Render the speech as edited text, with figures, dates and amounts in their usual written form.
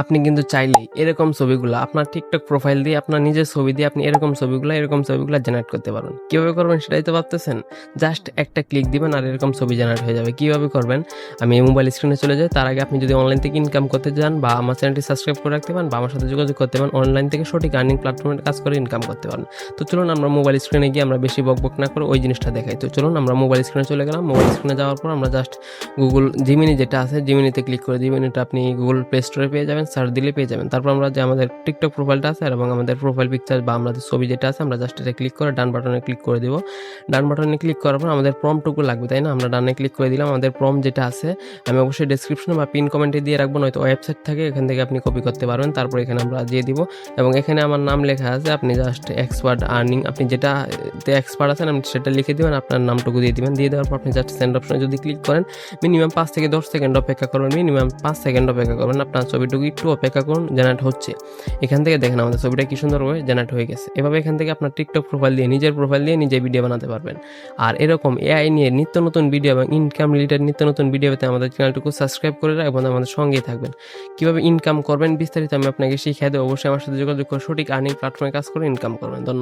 আপনি কিন্তু চাইলেই এরকম ছবিগুলা আপনার টিকটক প্রোফাইল দিয়ে আপনার নিজের ছবি দিয়ে আপনি এরকম ছবিগুলা জেনারেট করতে পারবেন। কিভাবে করবেন সেটাই তো ভাবতেছেন? জাস্ট একটা ক্লিক দিবেন আর এরকম ছবি জেনারেট হয়ে যাবে। কিভাবে করবেন? আমি এই মোবাইল স্ক্রিনে চলে যাই। তার আগে আপনি যদি অনলাইন থেকে ইনকাম করতে চান বা আমার চ্যানেলটি সাবস্ক্রাইব করে রাখতে পারেন বা আমার সাথে যোগাযোগ করতে পারেন, অনলাইন থেকে সঠিক আর্নিং প্ল্যাটফর্মে কাজ করে ইনকাম করতে পারেন। তো চলুন আমরা মোবাইল স্ক্রিনে গিয়ে আমরা বেশি বকবক না করে ওই জিনিসটা দেখাই। তো চলুন আমরা মোবাইল স্ক্রিনে চলে গেলাম। মোবাইল স্ক্রিনে যাওয়ার পর আমরা জাস্ট গুগল জিমিনি যেটা আছে জিমিনিতে ক্লিক করে জিমিনিটা আপনি গুগল প্লে স্টোরে পেয়ে যাবেন, সার্চ দিলে পেয়ে যাবেন। তারপর আমরা যে আমাদের টিকটক প্রোফাইলটা আছে এবং আমাদের প্রোফাইল পিকচার বা আমাদের ছবি যেটা আছে আমরা জাস্ট এটা ক্লিক করে ডান বাটনে ক্লিক করে দিব। ডান বাটনে ক্লিক করার পর আমাদের প্রম্পটুকু লাগবে, তাই না? আমরা ডানে ক্লিক করে দিলাম। আমাদের প্রম্পট যেটা আছে আমি অবশ্যই ডেসক্রিপশনে বা পিন কমেন্টে দিয়ে রাখবো, নয়তো ওয়েবসাইট থাকে এখান থেকে আপনি কপি করতে পারবেন। তারপর এখানে আমরা দিয়ে দিব এবং এখানে আমার নাম লেখা আছে। আপনি জাস্ট এক্সপার্ট আর্নিং আপনি যেটাতে এক্সপার্ট আছেন আপনি সেটা লিখে দিবেন, আপনার নামটুকু দিয়ে দিবেন। দিয়ে দেওয়ার পর আপনি জাস্ট সেন্ড অপশনে যদি ক্লিক করেন মিনিমাম 5 থেকে 10 সেকেন্ড অপেক্ষা করবেন। মিনিমাম 5 সেকেন্ড অপেক্ষা করবেন। আপনার ছবিটুকু একটু অপেক্ষা করুন, জেনারেট হচ্ছে। এখান থেকে দেখেন আমাদের ছবিটা কি সুন্দরভাবে জেনারেট হয়ে গেছে। এভাবে এখান থেকে আপনার টিকটক প্রোফাইল দিয়ে নিজের প্রোফাইল দিয়ে নিজে ভিডিও বানাতে পারবেন। আর এরকম এআই নিয়ে নিত্য নতুন ভিডিও এবং ইনকাম রিলেটেড নিত্য নতুন ভিডিও পেতে আমাদের চ্যানেলটুকু সাবস্ক্রাইব করে রাখবেন, আমাদের সঙ্গেই থাকবেন। কিভাবে ইনকাম করবেন বিস্তারিত আমি আপনাকে শিখিয়ে দেবো। অবশ্যই আমার সাথে যোগাযোগ করে সঠিক আর্নিং প্ল্যাটফর্মে কাজ করে ইনকাম করবেন। ধন্যবাদ।